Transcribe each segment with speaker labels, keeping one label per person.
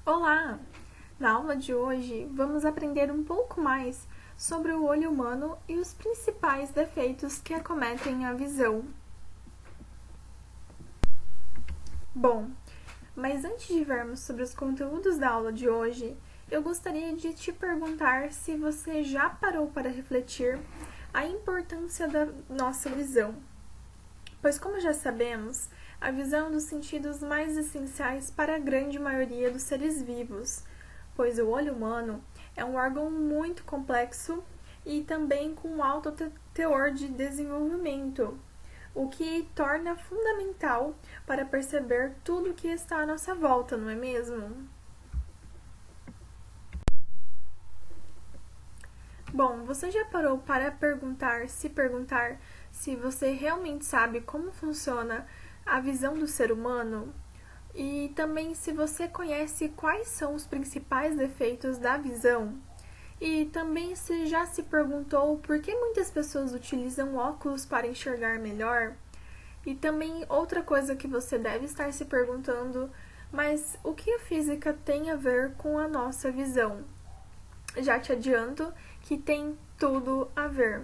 Speaker 1: Olá! Na aula de hoje, vamos aprender um pouco mais sobre o olho humano e os principais defeitos que acometem a visão. Bom, mas antes de vermos sobre os conteúdos da aula de hoje, eu gostaria de te perguntar se você já parou para refletir a importância da nossa visão. Pois, como já sabemos, a visão é um dos sentidos mais essenciais para a grande maioria dos seres vivos, pois o olho humano é um órgão muito complexo e também com um alto teor de desenvolvimento, o que torna fundamental para perceber tudo o que está à nossa volta, não é mesmo? Bom, você já parou para perguntar se você realmente sabe como funciona a visão do ser humano? E também se você conhece quais são os principais defeitos da visão? E também se já se perguntou por que muitas pessoas utilizam óculos para enxergar melhor? E também outra coisa que você deve estar se perguntando, mas o que a física tem a ver com a nossa visão? Já te adianto que tem tudo a ver.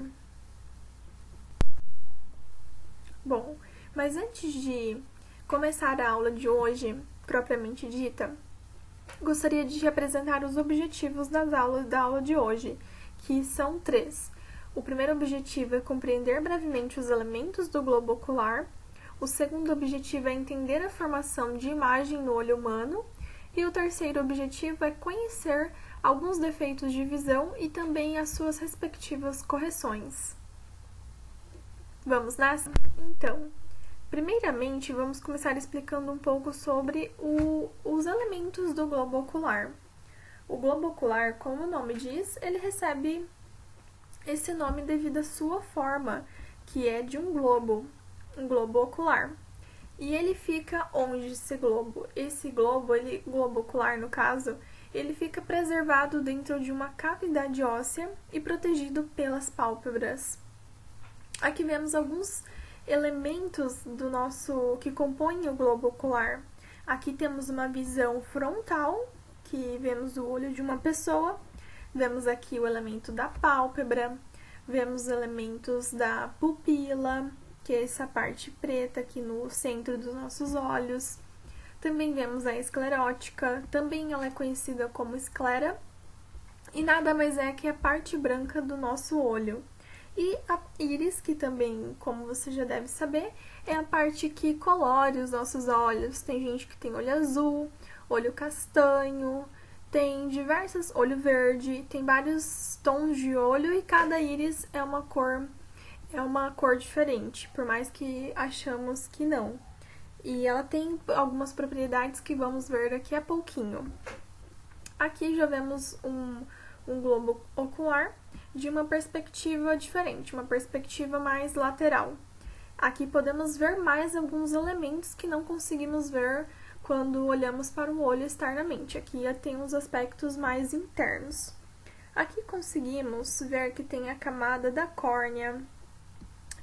Speaker 1: Bom, mas antes de começar a aula de hoje, propriamente dita, gostaria de te apresentar os objetivos da aula de hoje, que são 3. O primeiro objetivo é compreender brevemente os elementos do globo ocular. O segundo objetivo é entender a formação de imagem no olho humano. E o terceiro objetivo é conhecer alguns defeitos de visão e também as suas respectivas correções. Vamos nessa? Então, primeiramente, vamos começar explicando um pouco sobre os elementos do globo ocular. O globo ocular, como o nome diz, ele recebe esse nome devido à sua forma, que é de um globo ocular. E ele fica onde esse globo? Esse globo, globo ocular no caso, ele fica preservado dentro de uma cavidade óssea e protegido pelas pálpebras. Aqui vemos alguns elementos que compõem o globo ocular. Aqui temos uma visão frontal, que vemos o olho de uma pessoa. Vemos aqui o elemento da pálpebra, vemos elementos da pupila, que é essa parte preta aqui no centro dos nossos olhos. Também vemos a esclerótica, também ela é conhecida como esclera, e nada mais é que a parte branca do nosso olho. E a íris, que também, como você já deve saber, é a parte que colore os nossos olhos. Tem gente que tem olho azul, olho castanho, tem diversos, olho verde, tem vários tons de olho e cada íris é uma cor diferente, por mais que achamos que não. E ela tem algumas propriedades que vamos ver daqui a pouquinho. Aqui já vemos um globo ocular de uma perspectiva diferente, uma perspectiva mais lateral. Aqui podemos ver mais alguns elementos que não conseguimos ver quando olhamos para o olho externamente. Aqui tem os aspectos mais internos. Aqui conseguimos ver que tem a camada da córnea,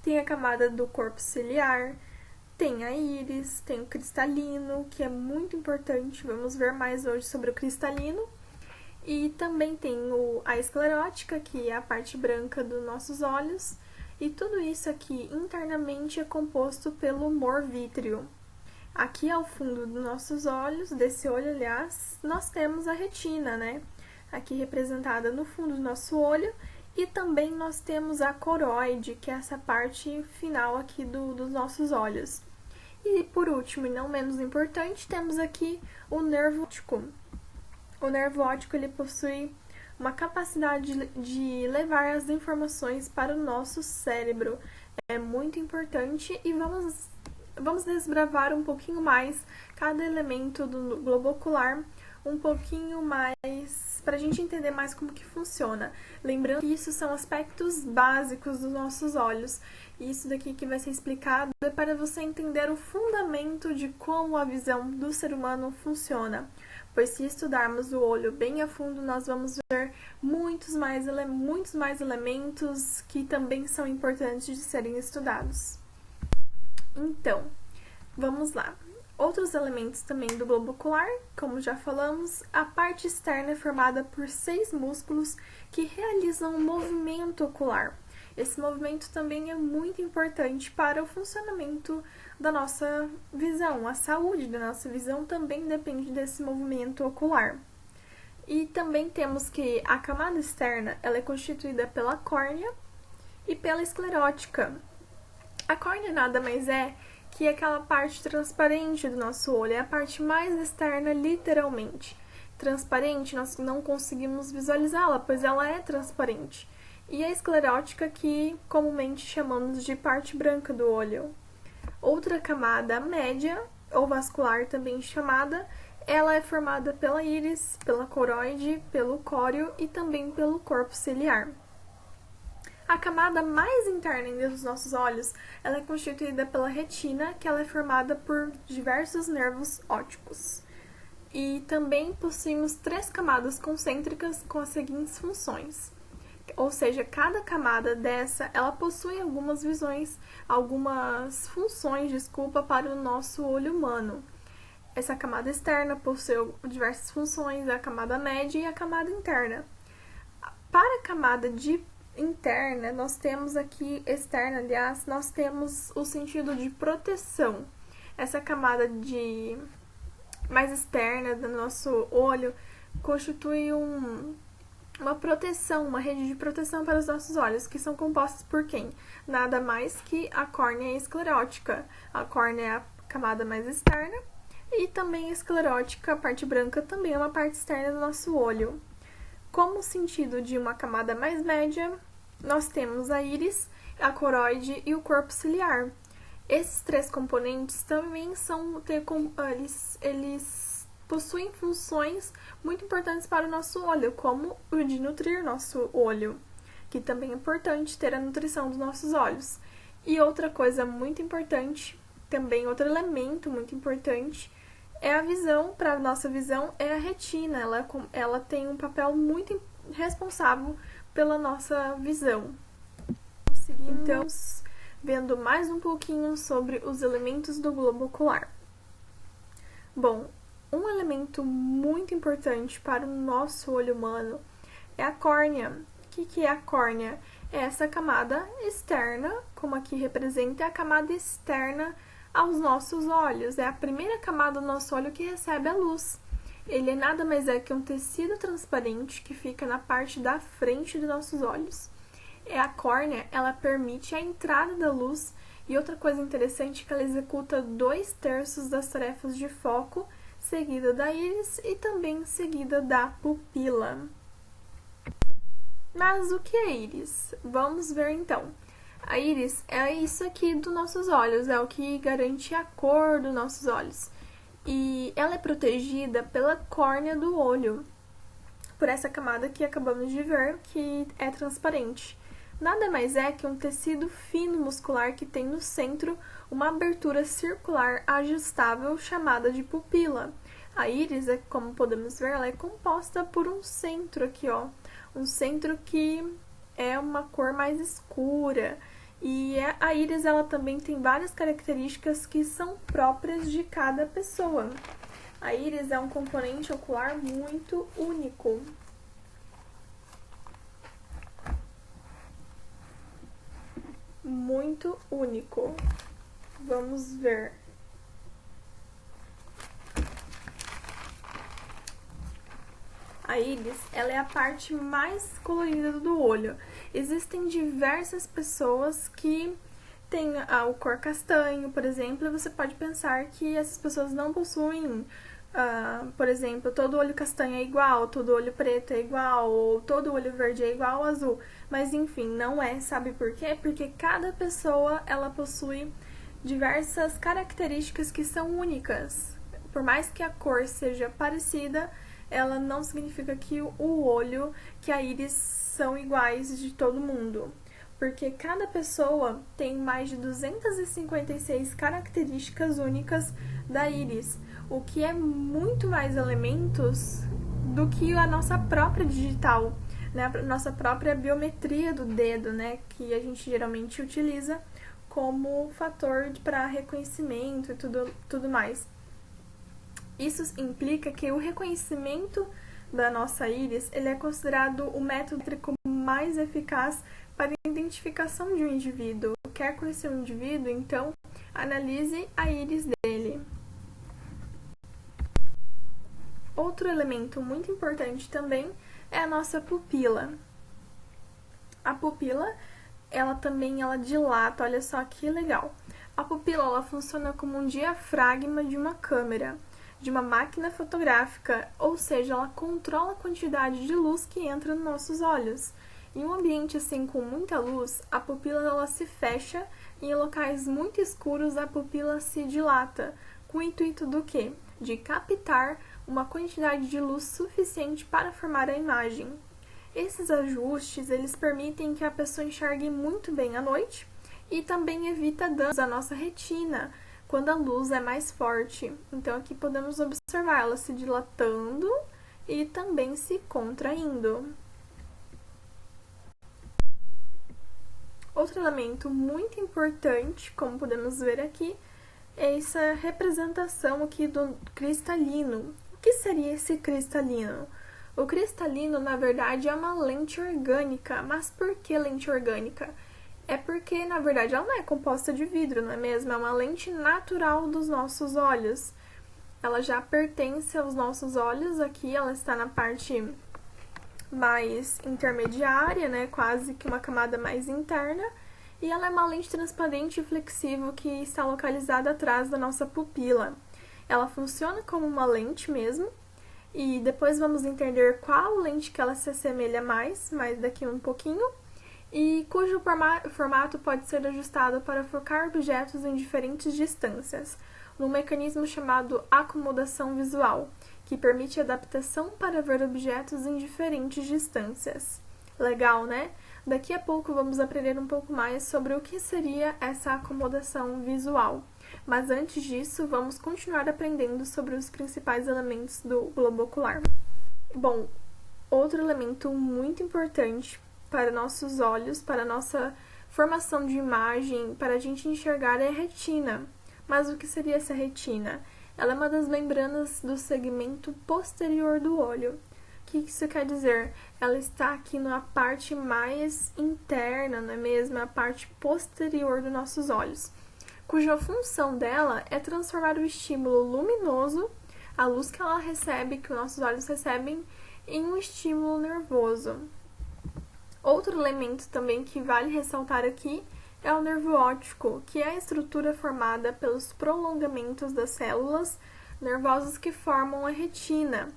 Speaker 1: tem a camada do corpo ciliar, tem a íris, tem o cristalino, que é muito importante, vamos ver mais hoje sobre o cristalino. E também tem a esclerótica, que é a parte branca dos nossos olhos. E tudo isso aqui internamente é composto pelo humor vítreo. Aqui ao fundo dos nossos olhos, desse olho, aliás, nós temos a retina, né? Aqui representada no fundo do nosso olho. E também nós temos a coroide, que é essa parte final aqui dos nossos olhos. E por último, e não menos importante, temos aqui o nervo óptico. O nervo óptico ele possui uma capacidade de levar as informações para o nosso cérebro. É muito importante e vamos desbravar um pouquinho mais cada elemento do globo ocular, um pouquinho mais, para a gente entender mais como que funciona. Lembrando que isso são aspectos básicos dos nossos olhos. E isso daqui que vai ser explicado é para você entender o fundamento de como a visão do ser humano funciona. Pois se estudarmos o olho bem a fundo, nós vamos ver muitos mais elementos que também são importantes de serem estudados. Então, vamos lá. Outros elementos também do globo ocular, como já falamos, a parte externa é formada por 6 músculos que realizam o movimento ocular. Esse movimento também é muito importante para o funcionamento da nossa visão. A saúde da nossa visão também depende desse movimento ocular. E também temos que a camada externa ela é constituída pela córnea e pela esclerótica. A córnea nada mais é que aquela parte transparente do nosso olho, é a parte mais externa, literalmente. Transparente, nós não conseguimos visualizá-la, pois ela é transparente. E a esclerótica, que comumente chamamos de parte branca do olho. Outra camada média, ou vascular também chamada, ela é formada pela íris, pela coroide, pelo córeo e também pelo corpo ciliar. A camada mais interna dos nossos olhos, ela é constituída pela retina, que ela é formada por diversos nervos ópticos. E também possuímos 3 camadas concêntricas com as seguintes funções. Ou seja, cada camada dessa, ela possui algumas funções, para o nosso olho humano. Essa camada externa possui diversas funções, a camada média e a camada interna. Para a camada interna, nós temos aqui, externa, aliás, nós temos o sentido de proteção. Essa camada mais externa do nosso olho constitui uma proteção, uma rede de proteção para os nossos olhos, que são compostos por quem? Nada mais que a córnea esclerótica. A córnea é a camada mais externa e também a esclerótica, a parte branca, também é uma parte externa do nosso olho. Como sentido de uma camada mais média, nós temos a íris, a coroide e o corpo ciliar. Esses 3 componentes também eles possuem funções muito importantes para o nosso olho, como o de nutrir nosso olho, que também é importante ter a nutrição dos nossos olhos. E outra coisa muito importante, também outro elemento muito importante, é a visão. Para a nossa visão, é a retina. Ela tem um papel muito responsável pela nossa visão. Então, vendo mais um pouquinho sobre os elementos do globo ocular. Bom, um elemento muito importante para o nosso olho humano é a córnea. O que é a córnea? É essa camada externa, como aqui representa, a camada externa aos nossos olhos. É a primeira camada do nosso olho que recebe a luz. Ele nada mais é que um tecido transparente que fica na parte da frente dos nossos olhos. A córnea, ela permite a entrada da luz, e outra coisa interessante é que ela executa 2/3 das tarefas de foco, seguida da íris e também seguida da pupila. Mas o que é íris? Vamos ver então. A íris é isso aqui dos nossos olhos, é o que garante a cor dos nossos olhos. E ela é protegida pela córnea do olho, por essa camada que acabamos de ver, que é transparente. Nada mais é que um tecido fino muscular que tem no centro uma abertura circular ajustável chamada de pupila. A íris, como podemos ver, ela é composta por um centro aqui, ó. Um centro que é uma cor mais escura. E a íris, ela também tem várias características que são próprias de cada pessoa. A íris é um componente ocular muito único. Muito único. Vamos ver. A íris, ela é a parte mais colorida do olho. Existem diversas pessoas que têm o cor castanho, por exemplo, e você pode pensar que essas pessoas não possuem, por exemplo, todo olho castanho é igual, todo olho preto é igual, ou todo olho verde é igual ao azul. Mas, enfim, não é. Sabe por quê? Porque cada pessoa, ela possui diversas características que são únicas. Por mais que a cor seja parecida, ela não significa que o olho, que a íris são iguais de todo mundo. Porque cada pessoa tem mais de 256 características únicas da íris, o que é muito mais elementos do que a nossa própria digital, né? A nossa própria biometria do dedo, né? Que a gente geralmente utiliza como fator para reconhecimento e tudo mais. Isso implica que o reconhecimento da nossa íris ele é considerado o método mais eficaz para a identificação de um indivíduo. Quer conhecer um indivíduo? Então, analise a íris dele. Outro elemento muito importante também é a nossa pupila. A pupila, ela dilata, olha só que legal. A pupila, ela funciona como um diafragma de uma câmera, de uma máquina fotográfica, ou seja, ela controla a quantidade de luz que entra nos nossos olhos. Em um ambiente assim com muita luz, a pupila ela se fecha e em locais muito escuros a pupila se dilata, com o intuito do quê? De captar uma quantidade de luz suficiente para formar a imagem. Esses ajustes, eles permitem que a pessoa enxergue muito bem à noite e também evita danos à nossa retina quando a luz é mais forte. Então aqui podemos observar ela se dilatando e também se contraindo. Outro elemento muito importante, como podemos ver aqui, é essa representação aqui do cristalino. O que seria esse cristalino? O cristalino, na verdade, é uma lente orgânica. Mas por que lente orgânica? É porque, na verdade, ela não é composta de vidro, não é mesmo? É uma lente natural dos nossos olhos. Ela já pertence aos nossos olhos, aqui ela está na parte mais intermediária, né? Quase que uma camada mais interna. E ela é uma lente transparente e flexível que está localizada atrás da nossa pupila. Ela funciona como uma lente mesmo, e depois vamos entender qual lente que ela se assemelha mais daqui um pouquinho, e cujo formato pode ser ajustado para focar objetos em diferentes distâncias, num mecanismo chamado acomodação visual, que permite adaptação para ver objetos em diferentes distâncias. Legal, né? Daqui a pouco vamos aprender um pouco mais sobre o que seria essa acomodação visual. Mas antes disso, vamos continuar aprendendo sobre os principais elementos do globo ocular. Bom, outro elemento muito importante para nossos olhos, para nossa formação de imagem, para a gente enxergar é a retina. Mas o que seria essa retina? Ela é uma das membranas do segmento posterior do olho. O que isso quer dizer? Ela está aqui na parte mais interna, não é mesmo? A parte posterior dos nossos olhos, cuja função dela é transformar o estímulo luminoso, a luz que ela recebe, que os nossos olhos recebem, em um estímulo nervoso. Outro elemento também que vale ressaltar aqui é o nervo óptico, que é a estrutura formada pelos prolongamentos das células nervosas que formam a retina.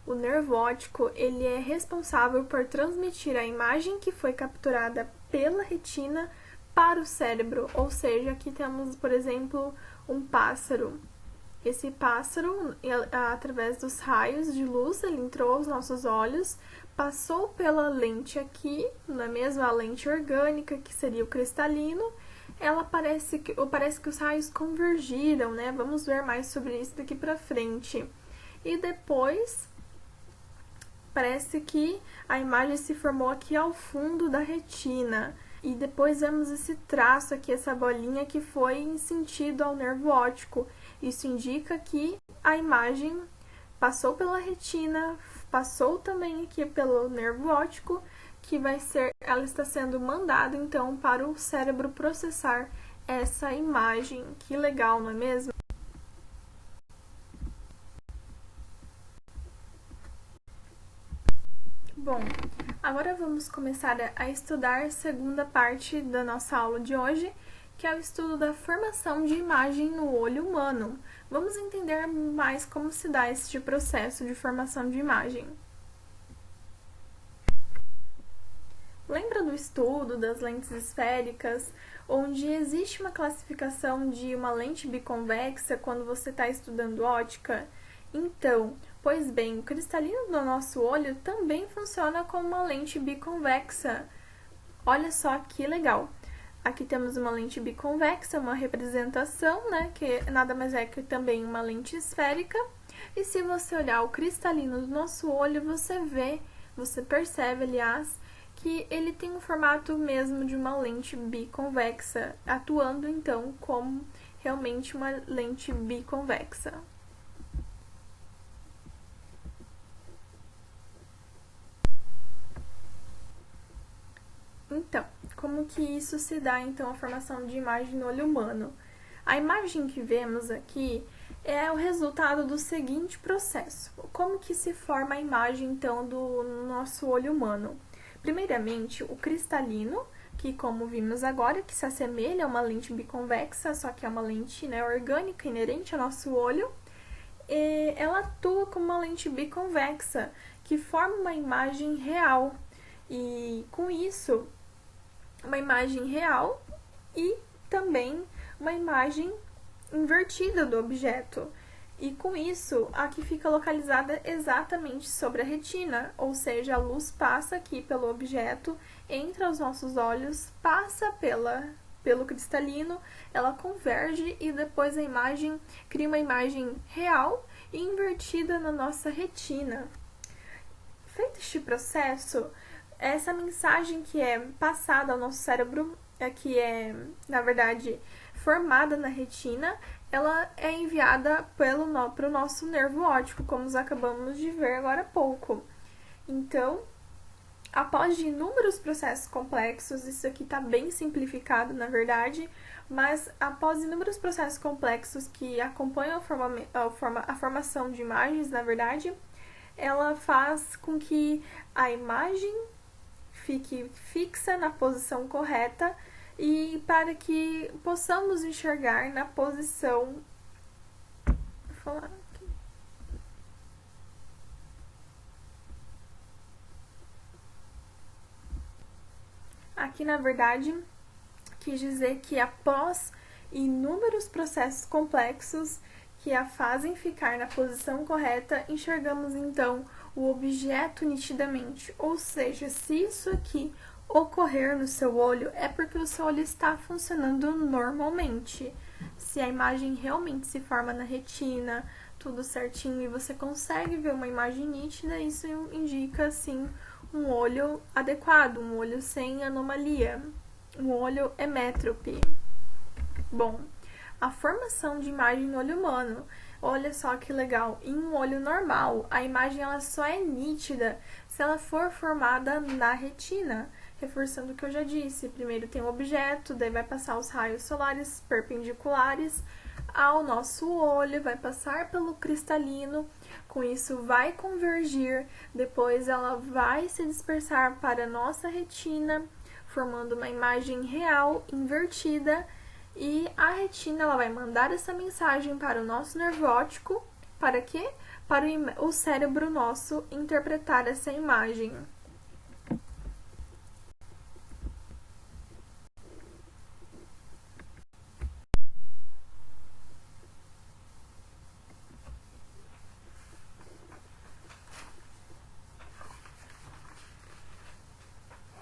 Speaker 1: O nervo óptico ele é responsável por transmitir a imagem que foi capturada pela retina para o cérebro, ou seja, aqui temos, por exemplo, um pássaro. Esse pássaro, através dos raios de luz, ele entrou aos nossos olhos, passou pela lente aqui, não é mesmo? A lente orgânica, que seria o cristalino. Ela parece que os raios convergiram, né? Vamos ver mais sobre isso daqui pra frente. E depois, parece que a imagem se formou aqui ao fundo da retina. E depois vemos esse traço aqui, essa bolinha que foi em sentido ao nervo óptico. Isso indica que a imagem passou pela retina, passou também aqui pelo nervo óptico, que ela está sendo mandada então para o cérebro processar essa imagem. Que legal, não é mesmo? Bom, agora vamos começar a estudar a segunda parte da nossa aula de hoje, que é o estudo da formação de imagem no olho humano. Vamos entender mais como se dá este processo de formação de imagem. Lembra do estudo das lentes esféricas, onde existe uma classificação de uma lente biconvexa quando você está estudando ótica? Então, pois bem, o cristalino do nosso olho também funciona como uma lente biconvexa. Olha só que legal! Aqui temos uma lente biconvexa, uma representação, né, que nada mais é que também uma lente esférica. E se você olhar o cristalino do nosso olho, você percebe, aliás, que ele tem um formato mesmo de uma lente biconvexa, atuando então como realmente uma lente biconvexa. como que isso se dá, então, a formação de imagem no olho humano. A imagem que vemos aqui é o resultado do seguinte processo. Como que se forma a imagem, então, do nosso olho humano? Primeiramente, o cristalino, que como vimos agora, que se assemelha a uma lente biconvexa, só que é uma lente, né, orgânica, inerente ao nosso olho, e ela atua como uma lente biconvexa, que forma uma imagem real. E com isso, uma imagem real e também uma imagem invertida do objeto. E com isso, aqui fica localizada exatamente sobre a retina, ou seja, a luz passa aqui pelo objeto, entra aos nossos olhos, passa pelo cristalino, ela converge e depois a imagem cria uma imagem real e invertida na nossa retina. Feito este processo, essa mensagem que é passada ao nosso cérebro, que é, na verdade, formada na retina, ela é enviada para o nosso nervo óptico, como nós acabamos de ver agora há pouco. Então, após de inúmeros processos complexos, isso aqui está bem simplificado, na verdade, mas após inúmeros processos complexos que acompanham a formação de imagens, na verdade, ela faz com que a imagem fique fixa na posição correta e para que possamos enxergar na posição. Vou falar aqui. Aqui, na verdade, quis dizer que após inúmeros processos complexos que a fazem ficar na posição correta, enxergamos então o objeto nitidamente. Ou seja, se isso aqui ocorrer no seu olho, é porque o seu olho está funcionando normalmente. Se a imagem realmente se forma na retina, tudo certinho, e você consegue ver uma imagem nítida, isso indica, sim, um olho adequado, um olho sem anomalia, um olho emétrope. Bom, a formação de imagem no olho humano. Olha só que legal, em um olho normal, a imagem ela só é nítida se ela for formada na retina. Reforçando o que eu já disse, primeiro tem o objeto, daí vai passar os raios solares perpendiculares ao nosso olho, vai passar pelo cristalino, com isso vai convergir, depois ela vai se dispersar para a nossa retina, formando uma imagem real invertida, e a retina ela vai mandar essa mensagem para o nosso nervo óptico, para quê? Para o cérebro nosso interpretar essa imagem.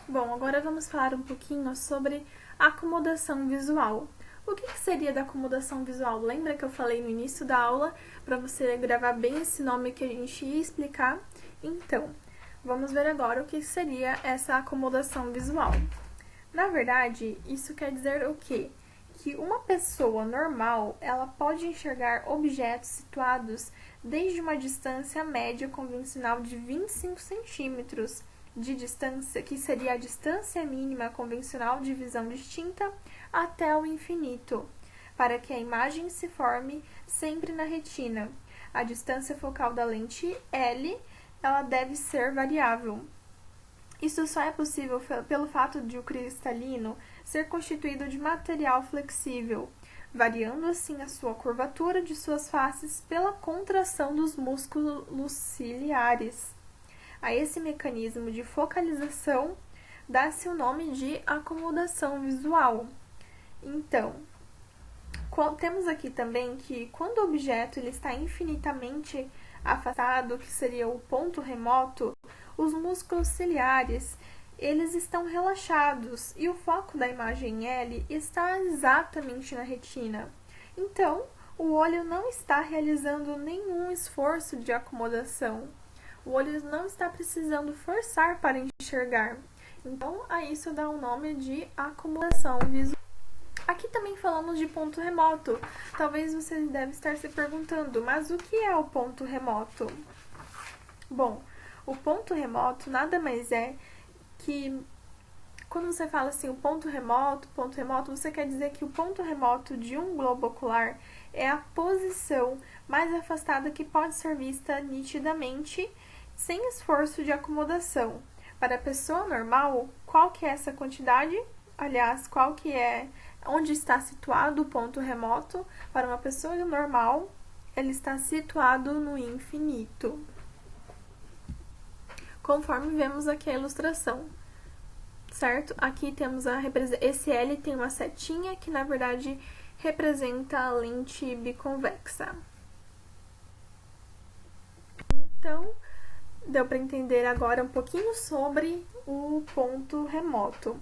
Speaker 1: Bom, agora vamos falar um pouquinho sobre acomodação visual. O que seria da acomodação visual? Lembra que eu falei no início da aula para você gravar bem esse nome que a gente ia explicar? Então, vamos ver agora o que seria essa acomodação visual. Na verdade, isso quer dizer o quê? Que uma pessoa normal, ela pode enxergar objetos situados desde uma distância média convencional de 25 centímetros de distância, que seria a distância mínima convencional de visão distinta, até o infinito, para que a imagem se forme sempre na retina. A distância focal da lente L, ela deve ser variável. Isso só é possível pelo fato de o cristalino ser constituído de material flexível, variando assim a sua curvatura de suas faces pela contração dos músculos ciliares. A esse mecanismo de focalização dá-se o nome de acomodação visual. Então, temos aqui também que quando o objeto ele está infinitamente afastado, que seria o ponto remoto, os músculos ciliares eles estão relaxados e o foco da imagem L está exatamente na retina. Então, o olho não está realizando nenhum esforço de acomodação. O olho não está precisando forçar para enxergar. Então, a isso dá o nome de acomodação visual. Aqui também falamos de ponto remoto. Talvez você deve estar se perguntando, mas o que é o ponto remoto? Bom, o ponto remoto nada mais é que quando você fala assim, o ponto remoto, você quer dizer que o ponto remoto de um globo ocular é a posição mais afastada que pode ser vista nitidamente, sem esforço de acomodação. Para a pessoa normal, qual que é essa quantidade? Aliás, qual que é onde está situado o ponto remoto? Para uma pessoa normal, ele está situado no infinito, conforme vemos aqui a ilustração, certo? Aqui temos esse L tem uma setinha que, na verdade, representa a lente biconvexa. Então, deu para entender agora um pouquinho sobre o ponto remoto.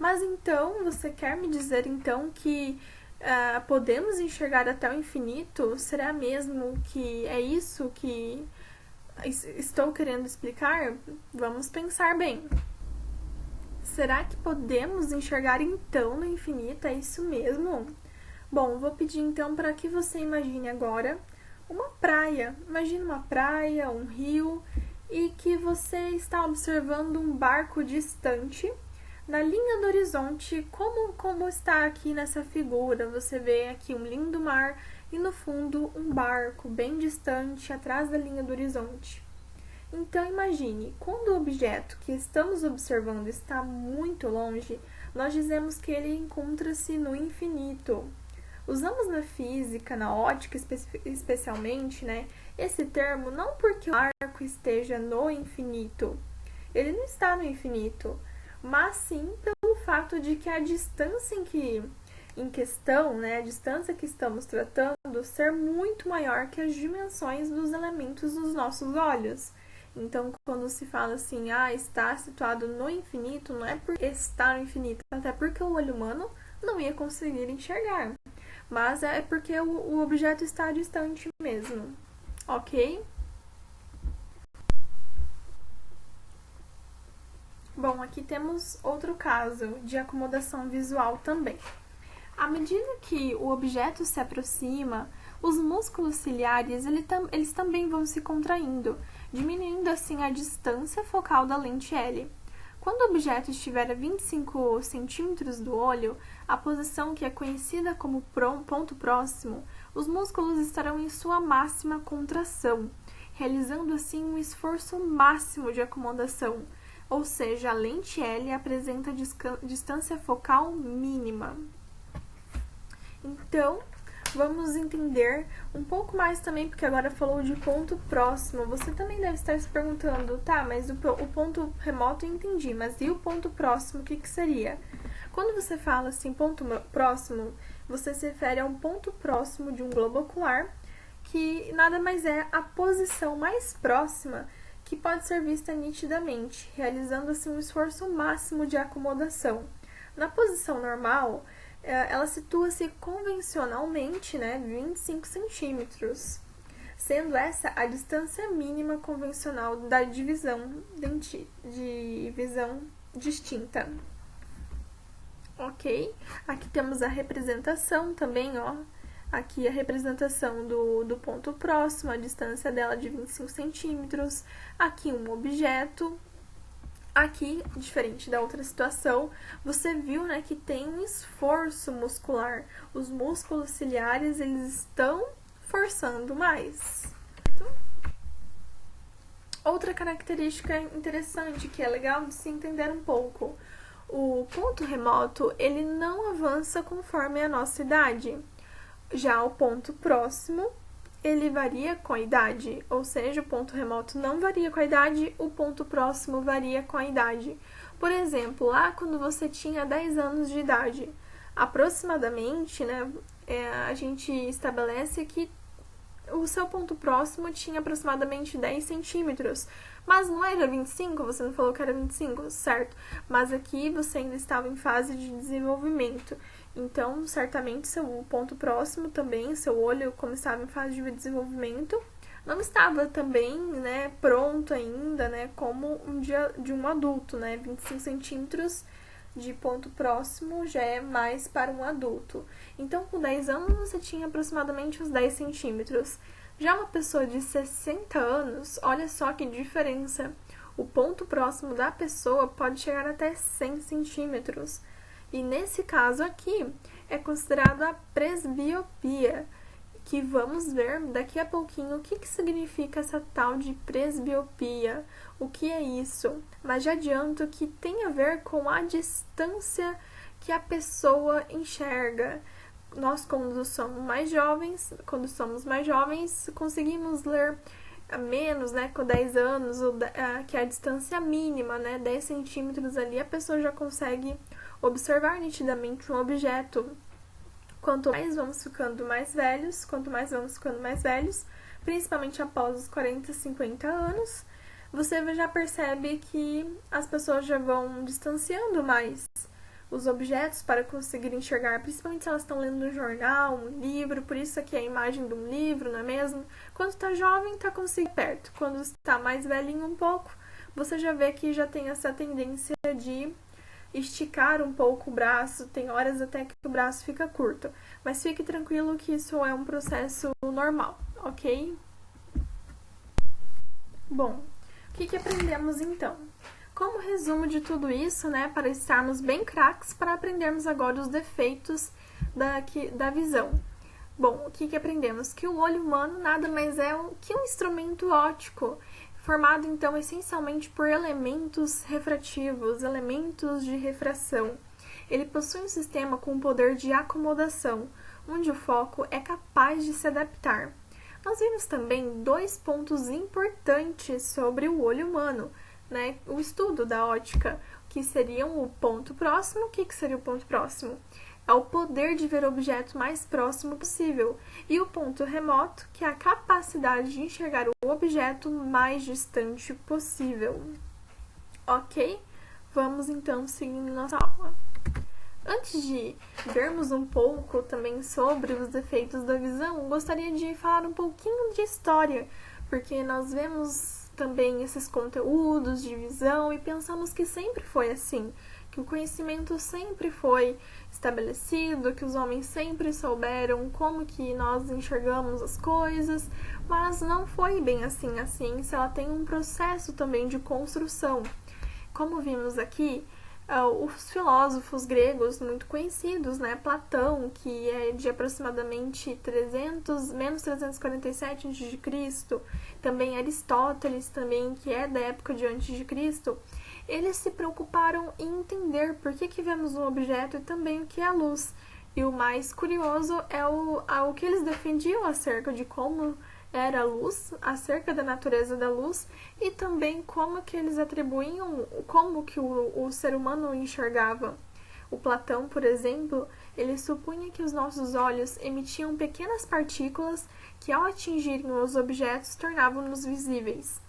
Speaker 1: Mas então, você quer me dizer então que podemos enxergar até o infinito? Será mesmo que é isso que estou querendo explicar? Vamos pensar bem. Será que podemos enxergar então no infinito? É isso mesmo? Bom, vou pedir então para que você imagine agora uma praia. Imagine uma praia, um rio, e que você está observando um barco distante na linha do horizonte, como está aqui nessa figura. Você vê aqui um lindo mar e no fundo um barco bem distante atrás da linha do horizonte. Então imagine, quando o objeto que estamos observando está muito longe, nós dizemos que ele encontra-se no infinito. Usamos na física, na ótica especialmente, né, esse termo não porque o arco esteja no infinito. Ele não está no infinito, mas sim pelo fato de que a distância em questão, né, a distância que estamos tratando, ser muito maior que as dimensões dos elementos dos nossos olhos. Então, quando se fala assim, está situado no infinito, não é porque está no infinito, até porque o olho humano não ia conseguir enxergar. Mas é porque o objeto está distante mesmo, ok? Bom, aqui temos outro caso de acomodação visual também. À medida que o objeto se aproxima, os músculos ciliares eles também vão se contraindo, diminuindo assim a distância focal da lente L. Quando o objeto estiver a 25 centímetros do olho, a posição que é conhecida como ponto próximo, os músculos estarão em sua máxima contração, realizando assim um esforço máximo de acomodação, ou seja, a lente L apresenta distância focal mínima. Então, vamos entender um pouco mais também, porque agora falou de ponto próximo. Você também deve estar se perguntando, tá, mas o ponto remoto eu entendi, mas e o ponto próximo, o que seria? Quando você fala assim, ponto próximo, você se refere a um ponto próximo de um globo ocular, que nada mais é a posição mais próxima que pode ser vista nitidamente, realizando assim um esforço máximo de acomodação. Na posição normal, ela situa-se convencionalmente, 25 centímetros, sendo essa a distância mínima convencional da divisão distinta. Ok? Aqui temos a representação também, ó. Aqui a representação do ponto próximo, a distância dela de 25 centímetros. Aqui um objeto. Aqui, diferente da outra situação, você viu, que tem um esforço muscular. Os músculos ciliares, eles estão forçando mais. Outra característica interessante, que é legal de se entender um pouco. O ponto remoto, ele não avança conforme a nossa idade. Já o ponto próximo, ele varia com a idade, ou seja, o ponto remoto não varia com a idade, o ponto próximo varia com a idade. Por exemplo, lá quando você tinha 10 anos de idade, aproximadamente, a gente estabelece que o seu ponto próximo tinha aproximadamente 10 centímetros, mas não era 25, você não falou que era 25, certo? Mas aqui você ainda estava em fase de desenvolvimento. Então, certamente, seu ponto próximo também, seu olho, como estava em fase de desenvolvimento, não estava também, pronto ainda, como de um adulto, 25 centímetros de ponto próximo já é mais para um adulto. Então, com 10 anos, você tinha aproximadamente uns 10 centímetros. Já uma pessoa de 60 anos, olha só que diferença. O ponto próximo da pessoa pode chegar até 100 centímetros. E nesse caso aqui, é considerado a presbiopia, que vamos ver daqui a pouquinho o que significa essa tal de presbiopia, o que é isso. Mas já adianto que tem a ver com a distância que a pessoa enxerga. Nós, quando somos mais jovens, conseguimos ler menos, né, com 10 anos, que é a distância mínima, né, 10 centímetros ali, a pessoa já consegue observar nitidamente um objeto. Quanto mais vamos ficando mais velhos, principalmente após os 40, 50 anos, você já percebe que as pessoas já vão distanciando mais os objetos para conseguir enxergar, principalmente se elas estão lendo um jornal, um livro, por isso aqui é a imagem de um livro, não é mesmo? Quando está jovem, está conseguindo perto. Quando está mais velhinho um pouco, você já vê que já tem essa tendência de esticar um pouco o braço, tem horas até que o braço fica curto. Mas fique tranquilo que isso é um processo normal, ok? Bom, o que aprendemos então? Como resumo de tudo isso, né, para estarmos bem craques, para aprendermos agora os defeitos da visão. Bom, o que aprendemos? Que o olho humano nada mais é que um instrumento óptico, formado então essencialmente por elementos refrativos, elementos de refração. Ele possui um sistema com poder de acomodação, onde o foco é capaz de se adaptar. Nós vimos também 2 pontos importantes sobre o olho humano, né? O estudo da ótica, que seriam o ponto próximo. O que seria o ponto próximo? É o poder de ver o objeto mais próximo possível, e o ponto remoto, que é a capacidade de enxergar o objeto mais distante possível. Ok? Vamos então seguindo nossa aula. Antes de vermos um pouco também sobre os defeitos da visão, gostaria de falar um pouquinho de história, porque nós vemos também esses conteúdos de visão e pensamos que sempre foi assim, que o conhecimento sempre foi estabelecido, que os homens sempre souberam como que nós enxergamos as coisas, mas não foi bem assim. A ciência ela tem um processo também de construção. Como vimos aqui, os filósofos gregos muito conhecidos, né? Platão, que é de aproximadamente menos 347 a.C., também Aristóteles, também, que é da época de antes de Cristo, eles se preocuparam em entender por que vemos um objeto e também o que é a luz. E o mais curioso é o que eles defendiam acerca de como era a luz, acerca da natureza da luz, e também como que eles atribuíam, como que o ser humano enxergava. O Platão, por exemplo, ele supunha que os nossos olhos emitiam pequenas partículas que, ao atingirem os objetos, tornavam-nos visíveis.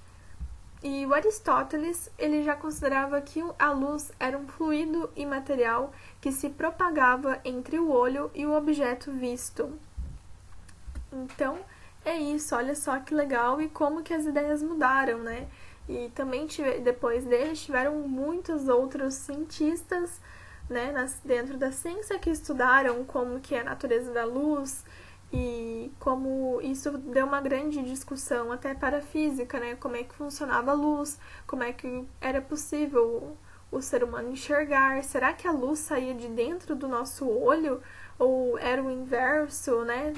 Speaker 1: E o Aristóteles, ele já considerava que a luz era um fluido imaterial que se propagava entre o olho e o objeto visto. Então, é isso, olha só que legal e como que as ideias mudaram, né? E também depois deles tiveram muitos outros cientistas, né, dentro da ciência que estudaram como que é a natureza da luz e como isso deu uma grande discussão até para a física, né? Como é que funcionava a luz, como é que era possível o ser humano enxergar, será que a luz saía de dentro do nosso olho? Ou era o inverso, né?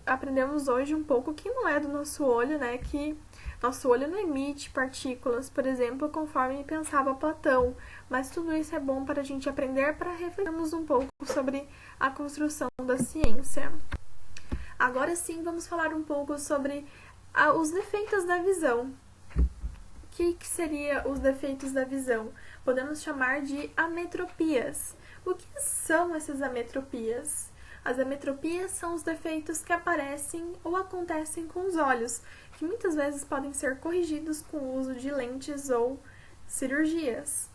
Speaker 1: Aprendemos hoje um pouco que não é do nosso olho, né? Que nosso olho não emite partículas, por exemplo, conforme pensava Platão. Mas tudo isso é bom para a gente aprender, para refletirmos um pouco sobre a construção da ciência. Agora sim, vamos falar um pouco sobre os defeitos da visão. O que seria os defeitos da visão? Podemos chamar de ametropias. O que são essas ametropias? As ametropias são os defeitos que aparecem ou acontecem com os olhos, que muitas vezes podem ser corrigidos com o uso de lentes ou cirurgias.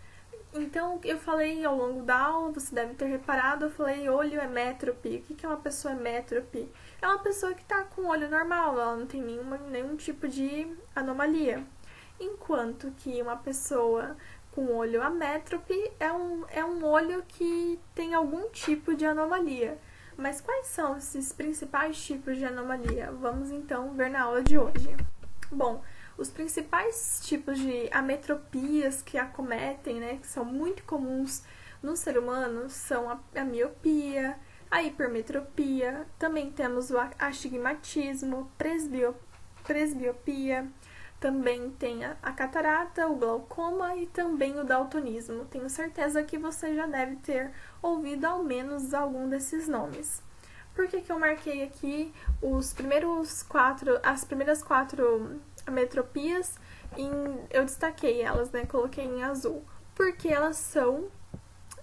Speaker 1: Então, eu falei ao longo da aula, você deve ter reparado, eu falei olho emétrope. O que é uma pessoa emétrope? É uma pessoa que está com o olho normal, ela não tem nenhum tipo de anomalia. Enquanto que uma pessoa com olho amétrope é um olho que tem algum tipo de anomalia. Mas quais são esses principais tipos de anomalia? Vamos então ver na aula de hoje. Bom, Os principais tipos de ametropias que acometem, né, que são muito comuns no ser humano, são a miopia, a hipermetropia, também temos o astigmatismo, presbiopia, também tem a catarata, o glaucoma e também o daltonismo. Tenho certeza que você já deve ter ouvido ao menos algum desses nomes. Por que eu marquei aqui as primeiras quatro ametropias? Eu destaquei elas, né? Coloquei em azul. Porque elas são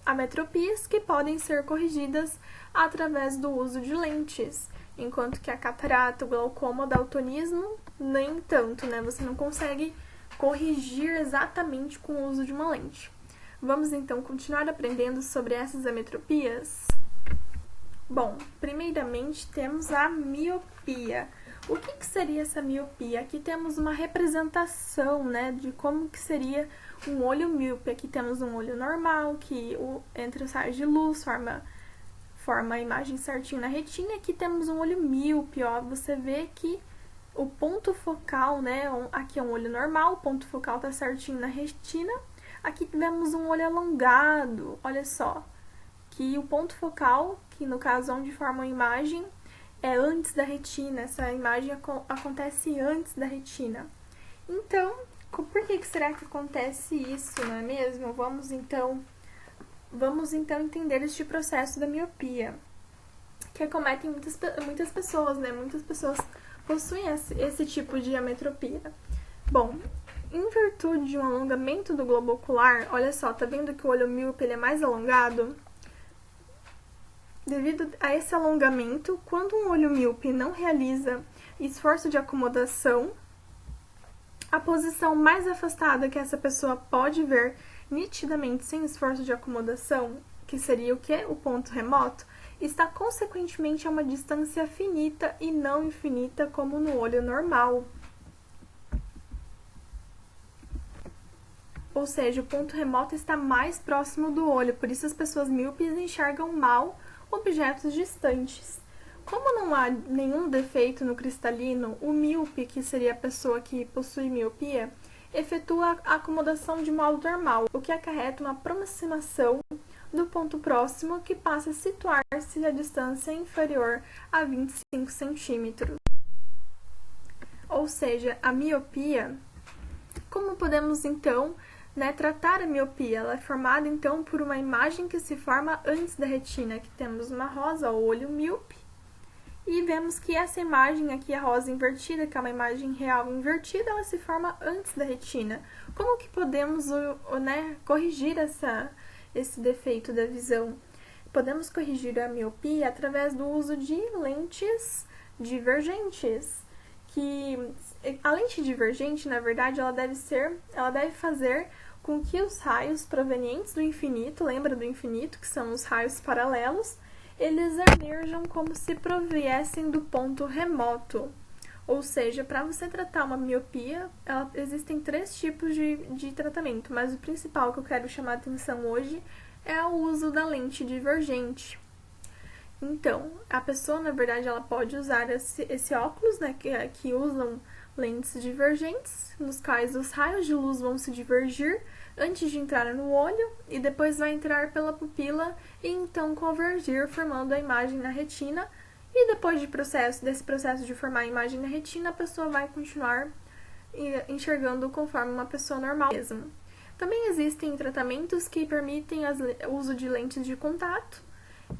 Speaker 1: ametropias que podem ser corrigidas através do uso de lentes, enquanto que a catarata, o glaucoma, o daltonismo, nem tanto, né? Você não consegue corrigir exatamente com o uso de uma lente. Vamos então continuar aprendendo sobre essas ametropias? Bom, primeiramente temos a miopia. O que seria essa miopia? Aqui temos uma representação, né, de como que seria um olho míope. Aqui temos um olho normal, que entre os raios de luz forma a imagem certinho na retina. Aqui temos um olho míope, ó. Você vê que o ponto focal, né, aqui é um olho normal, o ponto focal tá certinho na retina. Aqui tivemos um olho alongado, olha só, que o ponto focal, que no caso onde forma a imagem, é antes da retina, essa imagem acontece antes da retina. Então, por que será que acontece isso, não é mesmo? Vamos então entender este processo da miopia, que acometem muitas pessoas, né? Muitas pessoas possuem esse tipo de ametropia. Bom, em virtude de um alongamento do globo ocular, olha só, tá vendo que o olho míope ele é mais alongado? Devido a esse alongamento, quando um olho míope não realiza esforço de acomodação, a posição mais afastada que essa pessoa pode ver nitidamente sem esforço de acomodação, que seria o quê? O ponto remoto, está consequentemente a uma distância finita e não infinita como no olho normal. Ou seja, o ponto remoto está mais próximo do olho, por isso as pessoas míopes enxergam mal objetos distantes. Como não há nenhum defeito no cristalino, o míope, que seria a pessoa que possui miopia, efetua a acomodação de modo normal, o que acarreta uma aproximação do ponto próximo que passa a situar-se a distância inferior a 25 centímetros. Ou seja, a miopia, como podemos então tratar a miopia? Ela é formada então por uma imagem que se forma antes da retina. Aqui temos uma rosa, o olho míope, e vemos que essa imagem aqui, a rosa invertida, que é uma imagem real invertida, ela se forma antes da retina. Como que podemos corrigir esse defeito da visão? Podemos corrigir a miopia através do uso de lentes divergentes, que a lente divergente, na verdade, ela deve fazer com que os raios provenientes do infinito, lembra do infinito, que são os raios paralelos, eles emerjam como se proviessem do ponto remoto. Ou seja, para você tratar uma miopia, existem 3 tipos de tratamento, mas o principal que eu quero chamar a atenção hoje é o uso da lente divergente. Então, a pessoa, na verdade, ela pode usar esse óculos, né, que usam lentes divergentes, nos quais os raios de luz vão se divergir antes de entrar no olho e depois vai entrar pela pupila e então convergir, formando a imagem na retina. E depois desse processo de formar a imagem na retina, a pessoa vai continuar enxergando conforme uma pessoa normal mesmo. Também existem tratamentos que permitem o uso de lentes de contato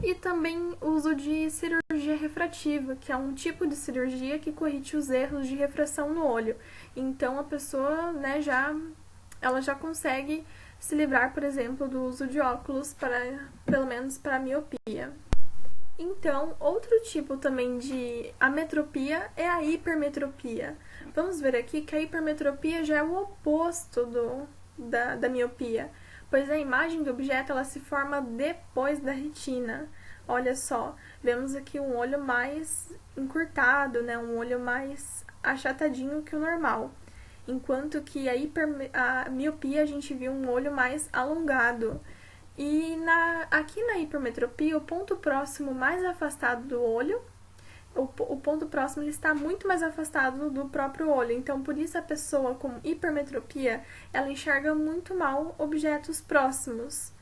Speaker 1: e também o uso de cirurgia refrativa, que é um tipo de cirurgia que corrige os erros de refração no olho. Então, a pessoa ela já consegue se livrar, por exemplo, do uso de óculos, pelo menos para a miopia. Então, outro tipo também de ametropia é a hipermetropia. Vamos ver aqui que a hipermetropia já é o oposto da miopia, pois a imagem do objeto ela se forma depois da retina. Olha só, vemos aqui um olho mais encurtado, um olho mais achatadinho que o normal. Enquanto que a miopia a gente viu um olho mais alongado. E aqui na hipermetropia, o ponto próximo mais afastado do olho o ponto próximo ele está muito mais afastado do próprio olho. Então, por isso a pessoa com hipermetropia, ela enxerga muito mal objetos próximos.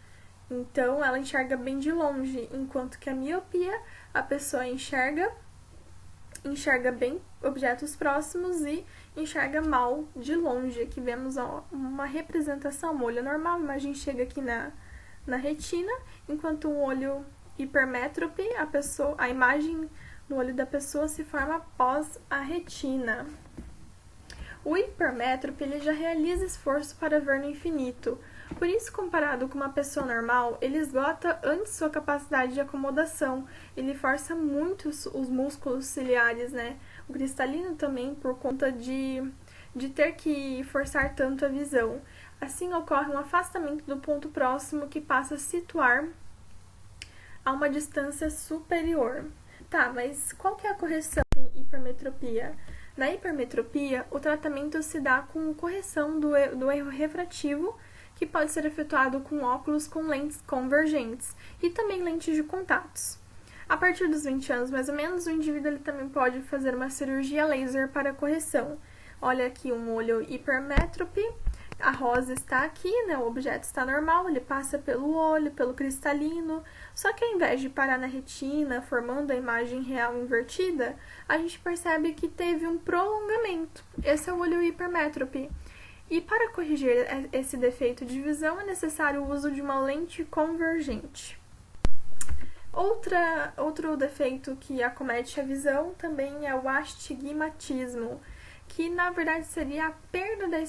Speaker 1: Então, ela enxerga bem de longe, enquanto que a miopia, a pessoa enxerga bem objetos próximos e enxerga mal de longe. Aqui vemos uma representação, um olho normal, a imagem chega aqui na retina, enquanto um olho hipermétrope, a imagem no olho da pessoa se forma após a retina. O hipermétrope ele já realiza esforço para ver no infinito. Por isso, comparado com uma pessoa normal, ele esgota antes sua capacidade de acomodação. Ele força muito os músculos ciliares, né? O cristalino também, por conta de ter que forçar tanto a visão. Assim, ocorre um afastamento do ponto próximo que passa a situar a uma distância superior. Tá, mas qual que é a correção em hipermetropia? Na hipermetropia, o tratamento se dá com correção do erro refrativo, que pode ser efetuado com óculos com lentes convergentes e também lentes de contatos. A partir dos 20 anos, mais ou menos, o indivíduo ele também pode fazer uma cirurgia laser para correção. Olha aqui um olho hipermétrope, a rosa está aqui, né? O objeto está normal, ele passa pelo olho, pelo cristalino, só que ao invés de parar na retina, formando a imagem real invertida, a gente percebe que teve um prolongamento. Esse é o olho hipermétrope. E para corrigir esse defeito de visão, é necessário o uso de uma lente convergente. Outro defeito que acomete a visão também é o astigmatismo, que na verdade seria a perda da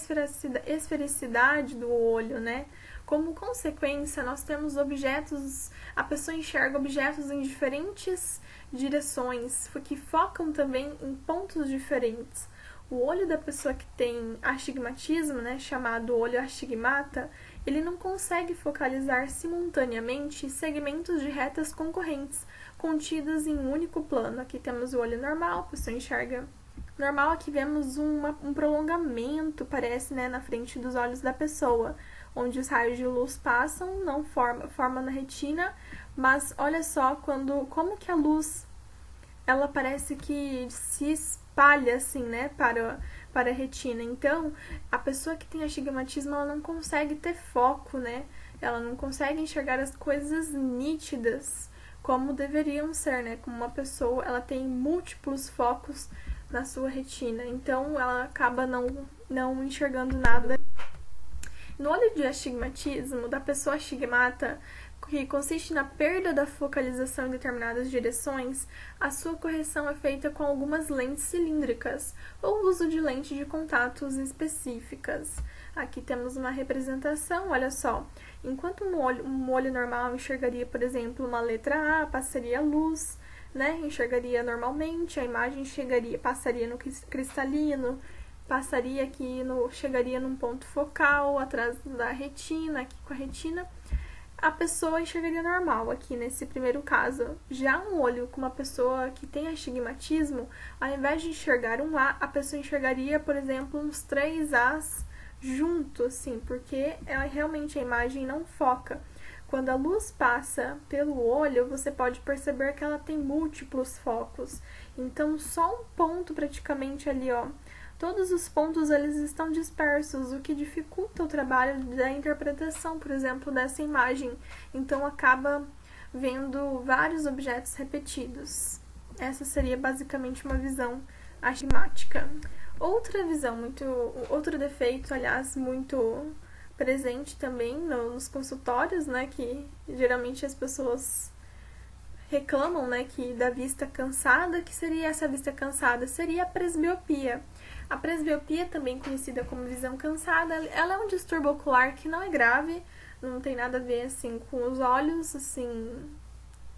Speaker 1: esfericidade do olho, né? Como consequência, nós temos a pessoa enxerga objetos em diferentes direções, que focam também em pontos diferentes. O olho da pessoa que tem astigmatismo, né, chamado olho astigmata, ele não consegue focalizar simultaneamente segmentos de retas concorrentes, contidas em um único plano. Aqui temos o olho normal, a pessoa enxerga normal, aqui vemos um prolongamento, parece, né, na frente dos olhos da pessoa, onde os raios de luz passam, não formam na retina, mas olha só como que a luz, ela parece que se espalha, assim, né, para a retina. Então, a pessoa que tem astigmatismo, ela não consegue ter foco, né, ela não consegue enxergar as coisas nítidas, como deveriam ser, né, como uma pessoa, ela tem múltiplos focos na sua retina, então ela acaba não enxergando nada. No olho de astigmatismo, da pessoa astigmata, que consiste na perda da focalização em determinadas direções, a sua correção é feita com algumas lentes cilíndricas ou uso de lentes de contatos específicas. Aqui temos uma representação, olha só. Enquanto um olho normal enxergaria, por exemplo, uma letra A, passaria a luz, né? Enxergaria normalmente, a imagem passaria no cristalino, chegaria num ponto focal, atrás da retina, aqui com a retina. A pessoa enxergaria normal aqui nesse primeiro caso. Já um olho com uma pessoa que tem astigmatismo, ao invés de enxergar um A, a pessoa enxergaria, por exemplo, uns 3 As juntos, assim, porque realmente a imagem não foca. Quando a luz passa pelo olho, você pode perceber que ela tem múltiplos focos. Então, só um ponto praticamente ali, ó. Todos os pontos eles estão dispersos, o que dificulta o trabalho da interpretação, por exemplo, dessa imagem. Então, acaba vendo vários objetos repetidos. Essa seria basicamente uma visão astigmática. Outro defeito, aliás, muito presente também nos consultórios, né, que geralmente as pessoas reclamam, né, que da vista cansada, que seria essa vista cansada? Seria a presbiopia. A presbiopia, também conhecida como visão cansada, ela é um distúrbio ocular que não é grave, não tem nada a ver, assim, com os olhos, assim,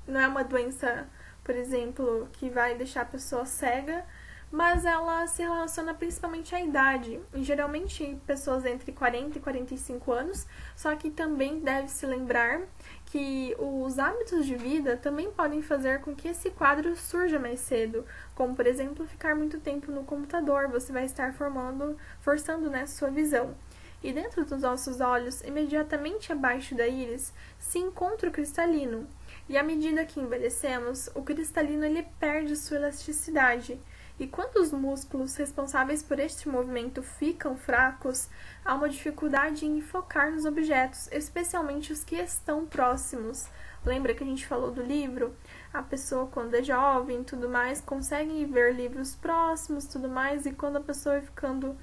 Speaker 1: não é uma doença, por exemplo, que vai deixar a pessoa cega, mas ela se relaciona principalmente à idade, e geralmente pessoas entre 40 e 45 anos, só que também deve-se lembrar que os hábitos de vida também podem fazer com que esse quadro surja mais cedo, como, por exemplo, ficar muito tempo no computador, você vai estar forçando, né, sua visão. E dentro dos nossos olhos, imediatamente abaixo da íris, se encontra o cristalino. E à medida que envelhecemos, o cristalino ele perde sua elasticidade. E quando os músculos responsáveis por este movimento ficam fracos, há uma dificuldade em focar nos objetos, especialmente os que estão próximos. Lembra que a gente falou do livro? A pessoa, quando é jovem e tudo mais, consegue ver livros próximos e tudo mais, e quando a pessoa vai ficando,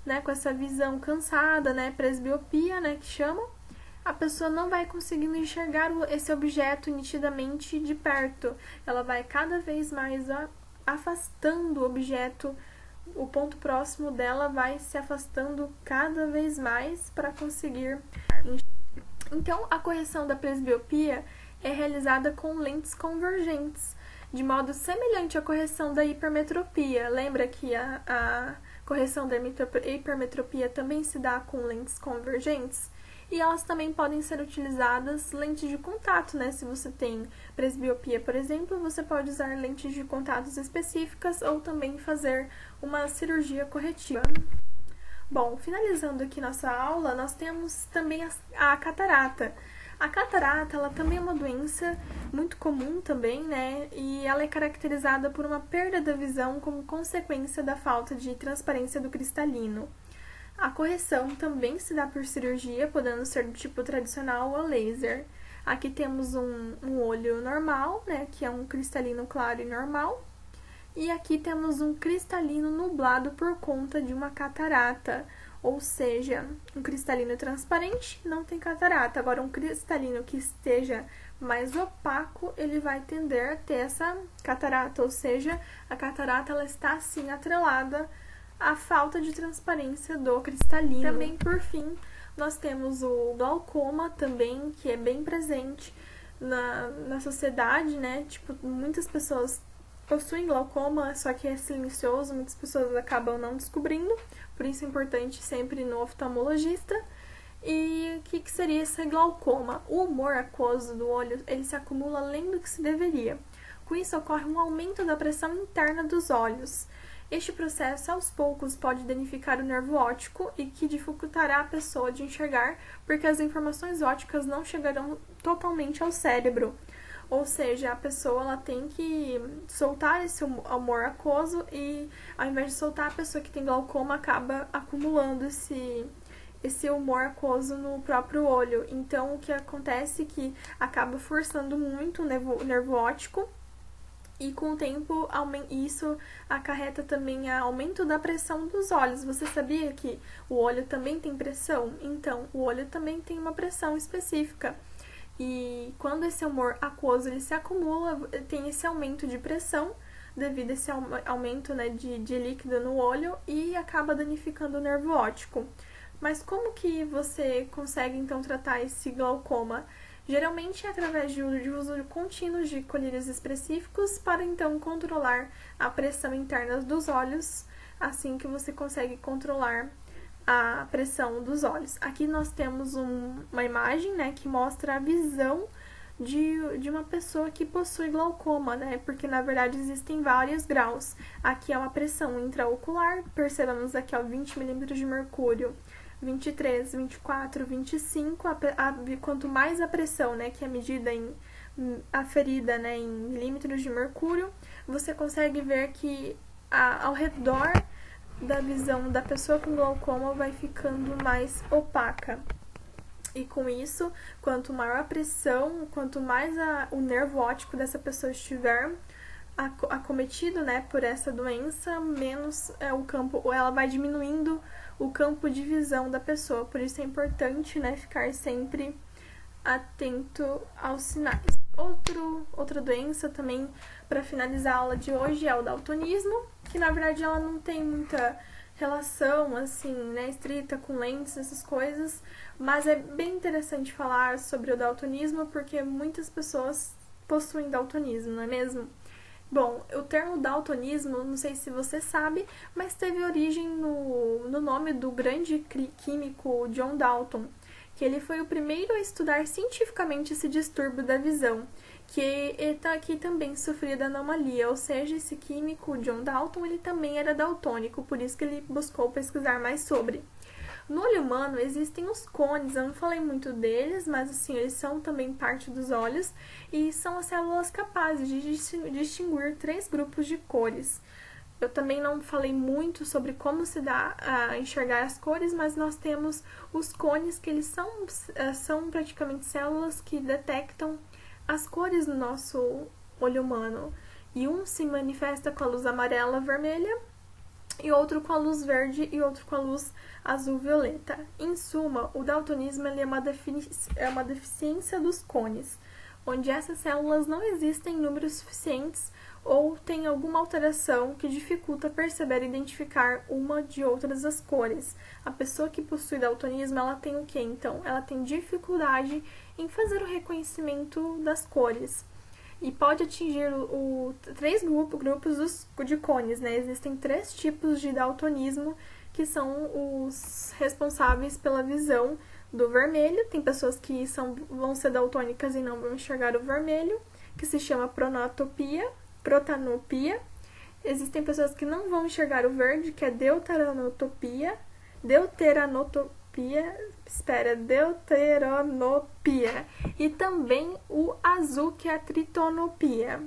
Speaker 1: né, com essa visão cansada, né, presbiopia, né, que chama, a pessoa não vai conseguindo enxergar esse objeto nitidamente de perto. Ela vai cada vez mais afastando o objeto, o ponto próximo dela vai se afastando cada vez mais para conseguir enxergar. Então, a correção da presbiopia é realizada com lentes convergentes, de modo semelhante à correção da hipermetropia. Lembra que a correção da hipermetropia também se dá com lentes convergentes? E elas também podem ser utilizadas lentes de contato, né? Se você tem presbiopia, por exemplo, você pode usar lentes de contatos específicas ou também fazer uma cirurgia corretiva. Bom, finalizando aqui nossa aula, nós temos também a catarata. A catarata, ela também é uma doença muito comum também, né? E ela é caracterizada por uma perda da visão como consequência da falta de transparência do cristalino. A correção também se dá por cirurgia, podendo ser do tipo tradicional ou laser. Aqui temos um olho normal, né, que é um cristalino claro e normal. E aqui temos um cristalino nublado por conta de uma catarata. Ou seja, um cristalino transparente não tem catarata. Agora, um cristalino que esteja mais opaco, ele vai tender a ter essa catarata. Ou seja, a catarata ela está assim atrelada a falta de transparência do cristalino. Também, por fim, nós temos o glaucoma também, que é bem presente na sociedade, né? Tipo, muitas pessoas possuem glaucoma, só que é silencioso, muitas pessoas acabam não descobrindo, por isso é importante sempre ir no oftalmologista. E o que seria esse glaucoma? O humor aquoso do olho, ele se acumula além do que se deveria. Com isso, ocorre um aumento da pressão interna dos olhos. Este processo, aos poucos, pode danificar o nervo óptico e que dificultará a pessoa de enxergar, porque as informações ópticas não chegarão totalmente ao cérebro. Ou seja, a pessoa ela tem que soltar esse humor aquoso e, ao invés de soltar, a pessoa que tem glaucoma acaba acumulando esse humor aquoso no próprio olho. Então, o que acontece é que acaba forçando muito o nervo óptico. E com o tempo, isso acarreta também aumento da pressão dos olhos. Você sabia que o olho também tem pressão? Então, o olho também tem uma pressão específica. E quando esse humor aquoso ele se acumula, tem esse aumento de pressão devido a esse aumento, né, de líquido no olho e acaba danificando o nervo óptico. Mas como que você consegue, então, tratar esse glaucoma? Geralmente é através de uso contínuo de colírios específicos para então controlar a pressão interna dos olhos, assim que você consegue controlar a pressão dos olhos. Aqui nós temos uma imagem, né, que mostra a visão de uma pessoa que possui glaucoma, né, porque na verdade existem vários graus. Aqui é uma pressão intraocular, percebamos aqui 20 milímetros de mercúrio. 23, 24, 25, quanto mais a pressão, né, que é medida aferida, né, em milímetros de mercúrio, você consegue ver que ao redor da visão da pessoa com glaucoma vai ficando mais opaca. E com isso, quanto maior a pressão, quanto mais o nervo óptico dessa pessoa estiver acometido, né, por essa doença, menos o campo, ou ela vai diminuindo o campo de visão da pessoa. Por isso é importante, né, ficar sempre atento aos sinais. Outra doença também, para finalizar a aula de hoje, é o daltonismo, que na verdade ela não tem muita relação, assim, né, estrita com lentes, essas coisas, mas é bem interessante falar sobre o daltonismo, porque muitas pessoas possuem daltonismo, não é mesmo? Bom, o termo daltonismo, não sei se você sabe, mas teve origem no nome do grande químico John Dalton, que ele foi o primeiro a estudar cientificamente esse distúrbio da visão, que também sofria da anomalia, ou seja, esse químico John Dalton, ele também era daltônico, por isso que ele buscou pesquisar mais sobre. No olho humano existem os cones, eu não falei muito deles, mas assim, eles são também parte dos olhos e são as células capazes de distinguir 3 grupos de cores. Eu também não falei muito sobre como se dá a enxergar as cores, mas nós temos os cones, que eles são praticamente células que detectam as cores no nosso olho humano. E um se manifesta com a luz amarela, vermelha, e outro com a luz verde e outro com a luz azul-violeta. Em suma, o daltonismo é uma deficiência dos cones, onde essas células não existem em números suficientes ou tem alguma alteração que dificulta perceber e identificar uma de outras as cores. A pessoa que possui daltonismo, ela tem o quê, então? Ela tem dificuldade em fazer o reconhecimento das cores. E pode atingir 3 grupos de cones, né? Existem 3 tipos de daltonismo que são os responsáveis pela visão do vermelho. Tem pessoas que vão ser daltônicas e não vão enxergar o vermelho, que se chama protanopia. Existem pessoas que não vão enxergar o verde, que é deuteranopia. E também o azul, que é a tritanopia.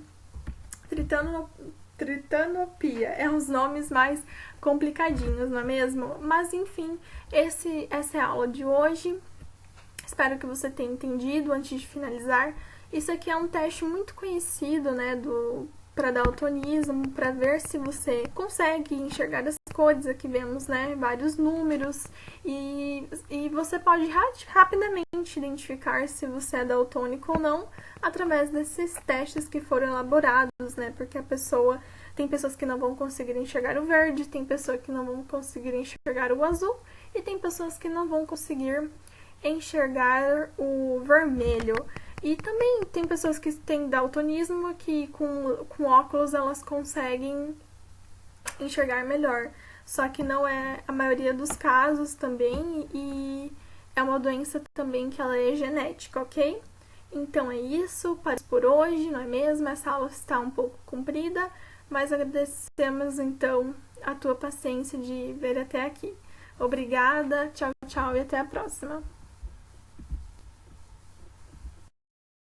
Speaker 1: Tritanopia. É uns nomes mais complicadinhos, não é mesmo? Mas, enfim, essa é a aula de hoje. Espero que você tenha entendido antes de finalizar. Isso aqui é um teste muito conhecido, né, para daltonismo, para ver se você consegue enxergar as cores. Aqui vemos, né, vários números e você pode rapidamente identificar se você é daltônico ou não através desses testes que foram elaborados, né, porque tem pessoas que não vão conseguir enxergar o verde, tem pessoas que não vão conseguir enxergar o azul e tem pessoas que não vão conseguir enxergar o vermelho. E também tem pessoas que têm daltonismo que com óculos elas conseguem enxergar melhor. Só que não é a maioria dos casos também e é uma doença também que ela é genética, ok? Então é isso, parece por hoje, não é mesmo? Essa aula está um pouco comprida, mas agradecemos então a tua paciência de ver até aqui. Obrigada, tchau, tchau e até a próxima.